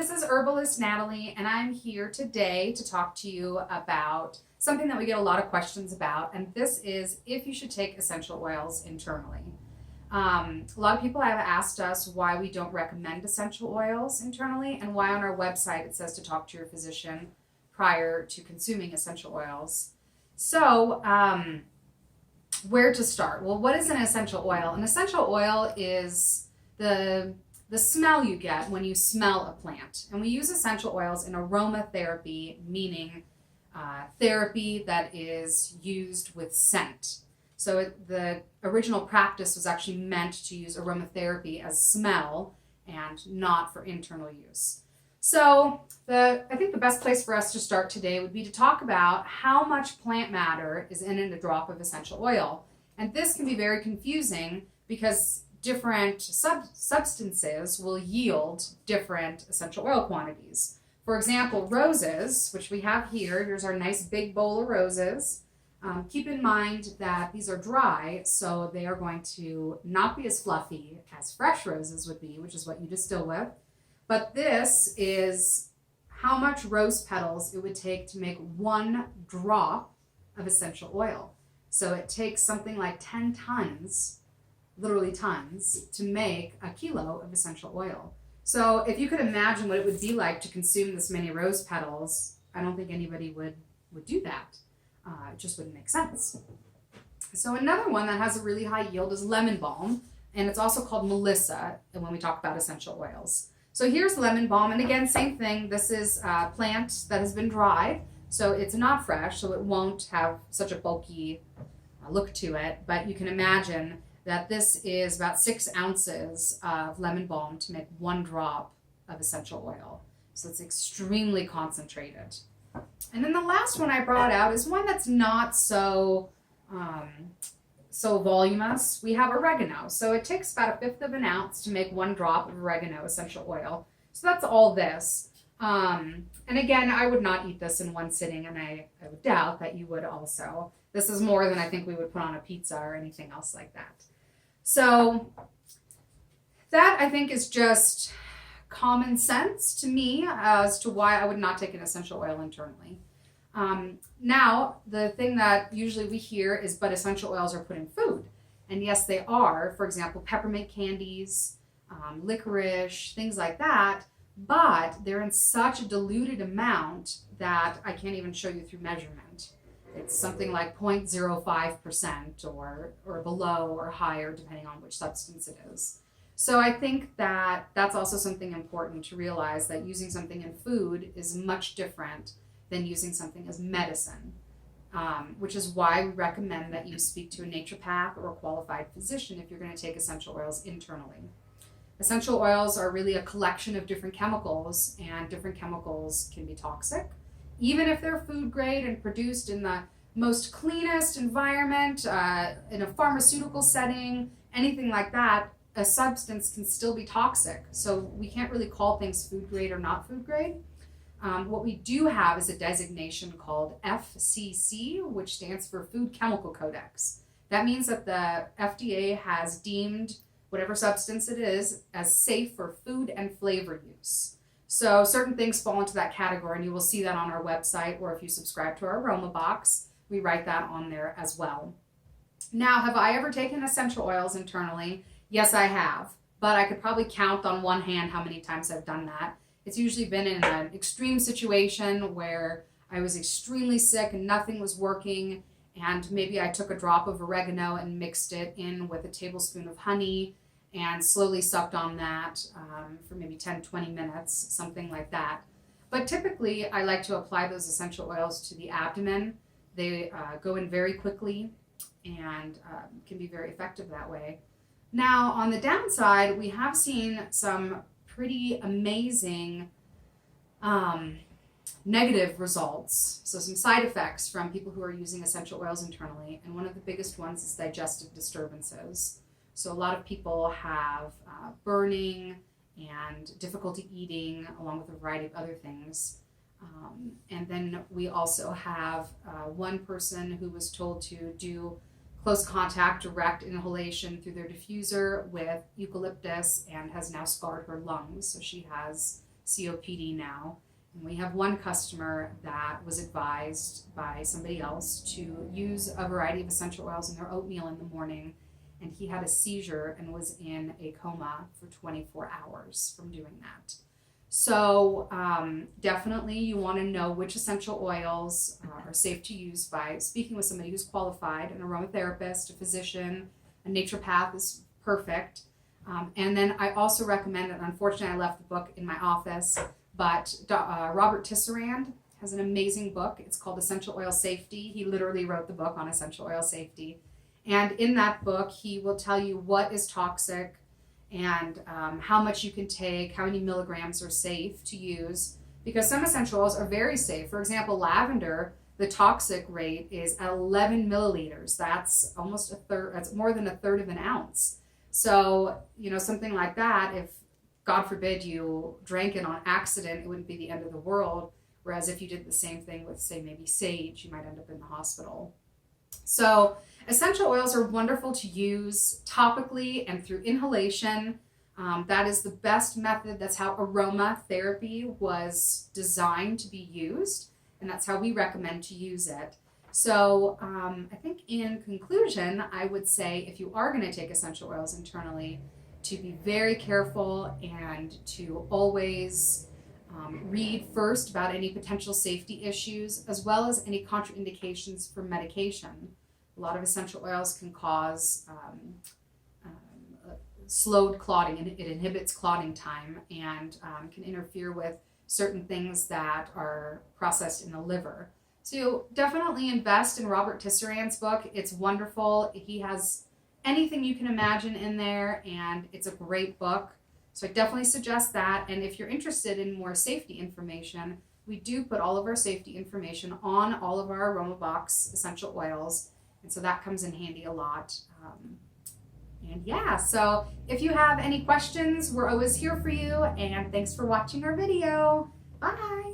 this is herbalist Natalie, and I'm here today to talk to you about something that we get a lot of questions about, and this is if you should take essential oils internally. A lot of people have asked us why we don't recommend essential oils internally, and why on our website it says to talk to your physician prior to consuming essential oils. So, where to start? Well, what is an essential oil? An essential oil is the smell you get when you smell a plant. And we use essential oils in aromatherapy, meaning therapy that is used with scent. So the original practice was actually meant to use aromatherapy as smell and not for internal use. So I think the best place for us to start today would be to talk about how much plant matter is in a drop of essential oil. And this can be very confusing because different substances will yield different essential oil quantities. For example, roses, which we have here, here's our nice big bowl of roses. Keep in mind that these are dry, so they are going to not be as fluffy as fresh roses would be, which is what you distill with. But this is how much rose petals it would take to make 1 drop of essential oil. So it takes something like 10 tons, literally tons, to make a kilo of essential oil. So if you could imagine what it would be like to consume this many rose petals, I don't think anybody would do that. It just wouldn't make sense. So another one that has a really high yield is lemon balm, and it's also called Melissa when we talk about essential oils. So here's lemon balm, and again, same thing. This is a plant that has been dried, so it's not fresh, so it won't have such a bulky look to it, but you can imagine that this is about 6 ounces of lemon balm to make 1 drop of essential oil. So it's extremely concentrated. And then the last one I brought out is one that's not so voluminous. We have oregano. So it takes about 1/5 of an ounce to make 1 drop of oregano essential oil. So that's all this. And again, I would not eat this in one sitting, and I would doubt that you would also. This is more than I think we would put on a pizza or anything else like that. So that, I think, is just common sense to me as to why I would not take an essential oil internally. Now, the thing that usually we hear is, but essential oils are put in food. And yes, they are. For example, peppermint candies, licorice, things like that. But they're in such a diluted amount that I can't even show you through measurement. It's something like 0.05% or below or higher, depending on which substance it is. So I think that that's also something important to realize, that using something in food is much different than using something as medicine, which is why we recommend that you speak to a naturopath or a qualified physician if you're going to take essential oils internally. Essential oils are really a collection of different chemicals, and different chemicals can be toxic. Even if they're food grade and produced in the most cleanest environment, in a pharmaceutical setting, anything like that, a substance can still be toxic. So we can't really call things food grade or not food grade. What we do have is a designation called FCC, which stands for Food Chemical Codex. That means that the FDA has deemed whatever substance it is as safe for food and flavor use. So certain things fall into that category, and you will see that on our website, or if you subscribe to our aroma box, we write that on there as well. Now, have I ever taken essential oils internally? Yes, I have, but I could probably count on one hand how many times I've done that. It's usually been in an extreme situation where I was extremely sick and nothing was working, and maybe I took a drop of oregano and mixed it in with a tablespoon of honey and slowly sucked on that for maybe 10-20 minutes, something like that. But typically, I like to apply those essential oils to the abdomen. They go in very quickly and can be very effective that way. Now, on the downside, we have seen some pretty amazing negative results. So some side effects from people who are using essential oils internally. And one of the biggest ones is digestive disturbances. So a lot of people have burning and difficulty eating, along with a variety of other things. And then we also have one person who was told to do close contact, direct inhalation through their diffuser with eucalyptus, and has now scarred her lungs. So she has COPD now. And we have one customer that was advised by somebody else to use a variety of essential oils in their oatmeal in the morning, and he had a seizure and was in a coma for 24 hours from doing that. So definitely you want to know which essential oils are safe to use by speaking with somebody who's qualified, an aromatherapist, a physician, a naturopath is perfect. And then I also recommend, and unfortunately I left the book in my office, but Robert Tisserand has an amazing book. It's called Essential Oil Safety. He literally wrote the book on essential oil safety. And in that book, he will tell you what is toxic, and how much you can take, how many milligrams are safe to use, because some essential oils are very safe. For example, lavender, the toxic rate is at 11 milliliters. That's almost a third, that's more than a third of an ounce. So, something like that, if God forbid you drank it on accident, it wouldn't be the end of the world. Whereas if you did the same thing with, say, maybe sage, you might end up in the hospital. So essential oils are wonderful to use topically and through inhalation. That is the best method. That's how aromatherapy was designed to be used, and that's how we recommend to use it. So I think in conclusion, I would say if you are going to take essential oils internally, to be very careful and to always read first about any potential safety issues, as well as any contraindications for medication. A lot of essential oils can cause slowed clotting, and it inhibits clotting time, and can interfere with certain things that are processed in the liver. So definitely invest in Robert Tisserand's book. It's wonderful. He has anything you can imagine in there, and it's a great book. So I definitely suggest that. And if you're interested in more safety information, we do put all of our safety information on all of our Aroma Box essential oils. And so that comes in handy a lot. And yeah, so if you have any questions, we're always here for you. And thanks for watching our video. Bye.